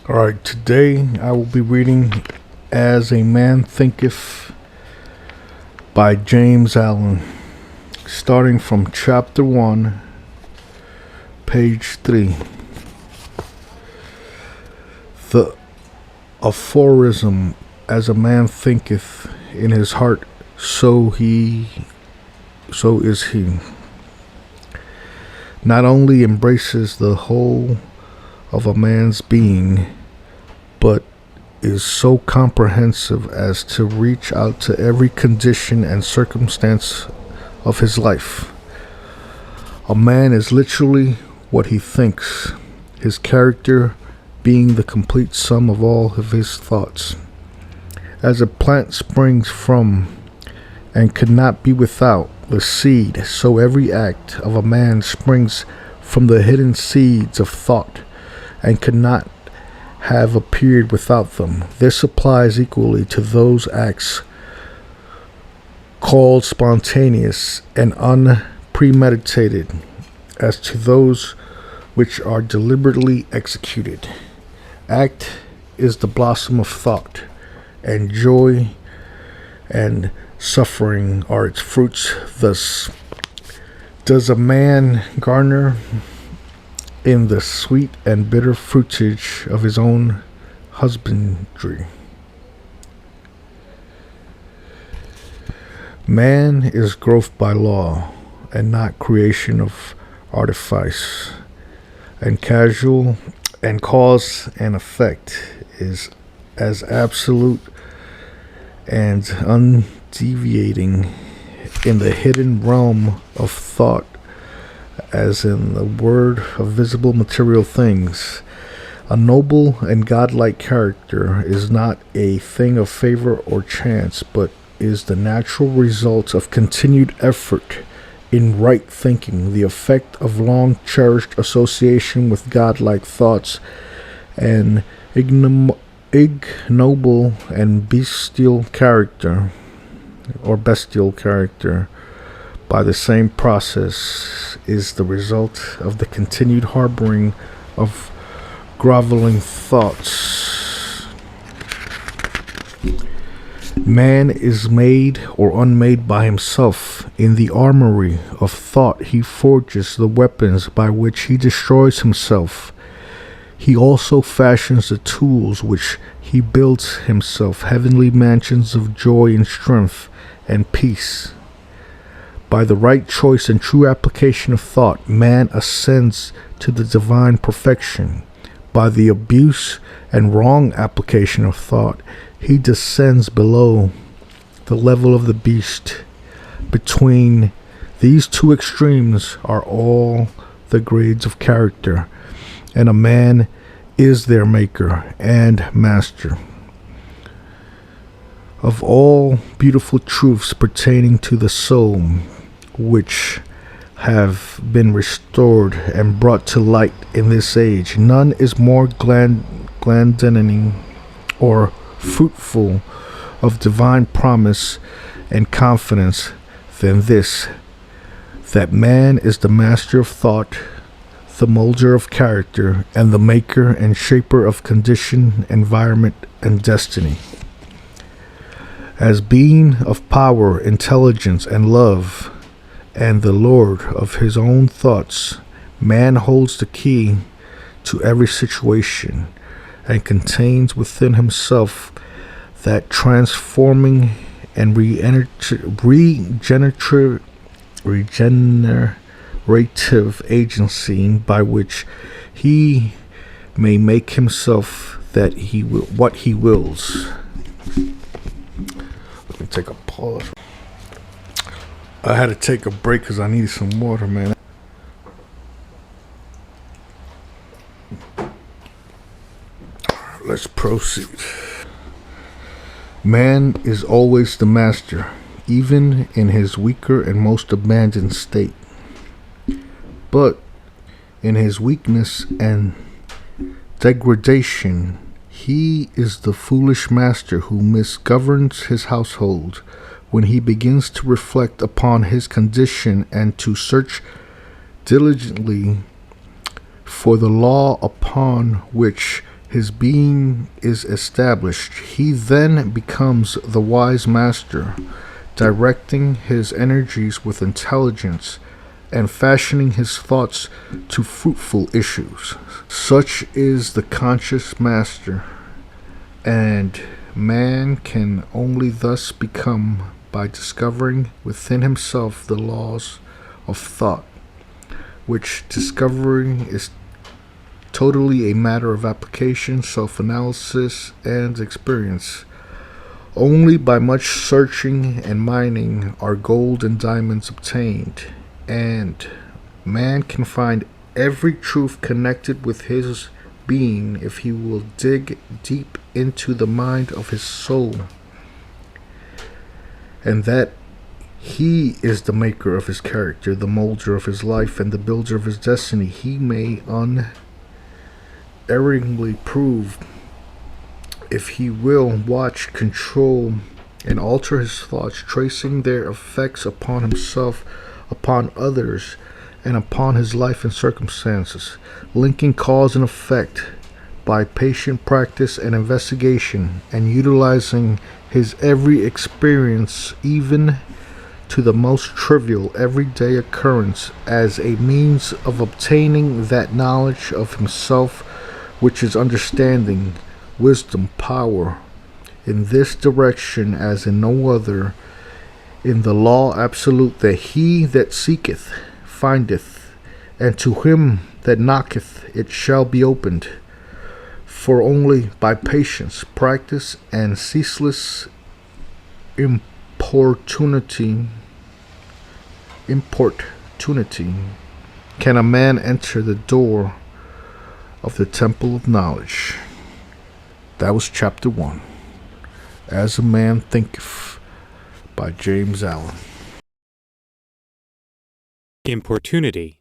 Alright, today I will be reading As a Man Thinketh by James Allen, starting from chapter 1, page 3. The aphorism, as a man thinketh in his heart, so is he, not only embraces the whole of a man's being, but is so comprehensive as to reach out to every condition and circumstance of his life. A man is literally what he thinks, his character being the complete sum of all of his thoughts. As a plant springs from and could not be without the seed, so every act of a man springs from the hidden seeds of thought and could not have appeared without them. This applies equally to those acts called spontaneous and unpremeditated as to those which are deliberately executed. Act is the blossom of thought, and joy and suffering are its fruits. Thus does a man garner in the sweet and bitter fruitage of his own husbandry. Man is growth by law, and not creation of artifice, and casual and cause and effect is as absolute and undeviating in the hidden realm of thought as in the word of visible material things. A noble and godlike character is not a thing of favor or chance, but is the natural result of continued effort in right thinking, the effect of long cherished association with godlike thoughts, and ignoble and bestial character by the same process is the result of the continued harboring of groveling thoughts. Man is made or unmade by himself. In the armory of thought he forges the weapons by which he destroys himself. He also fashions the tools which he builds himself heavenly mansions of joy and strength and peace. By the right choice and true application of thought, man ascends to the divine perfection. By the abuse and wrong application of thought, he descends below the level of the beast. Between these two extremes are all the grades of character, and a man is their maker and master. Of all beautiful truths pertaining to the soul, which have been restored and brought to light in this age, none is more gladdening or fruitful of divine promise and confidence than this, that man is the master of thought, the molder of character, and the maker and shaper of condition, environment, and destiny. As being of power, intelligence, and love, and the lord of his own thoughts, man holds the key to every situation and contains within himself that transforming and regenerative agency by which he may make himself what he wills. Let me take a pause. I had to take a break because I needed some water, man. Let's proceed. Man is always the master, even in his weaker and most abandoned state. But in his weakness and degradation, he is the foolish master who misgoverns his household. When he begins to reflect upon his condition and to search diligently for the law upon which his being is established, he then becomes the wise master, directing his energies with intelligence and fashioning his thoughts to fruitful issues. Such is the conscious master, and man can only thus become by discovering within himself the laws of thought, which discovering is totally a matter of application, self-analysis, and experience. Only by much searching and mining are gold and diamonds obtained, and man can find every truth connected with his being if he will dig deep into the mind of his soul, and that he is the maker of his character, the molder of his life, and the builder of his destiny. He may unerringly prove, if he will watch, control, and alter his thoughts, tracing their effects upon himself, upon others, and upon his life and circumstances, linking cause and effect by patient practice and investigation, and utilizing his every experience, even to the most trivial everyday occurrence, as a means of obtaining that knowledge of himself which is understanding, wisdom, power, in this direction as in no other, in the law absolute, that he that seeketh findeth, and to him that knocketh it shall be opened. For only by patience, practice, and ceaseless importunity can a man enter the door of the temple of knowledge. That was chapter 1. As a Man Thinketh, by James Allen. Importunity.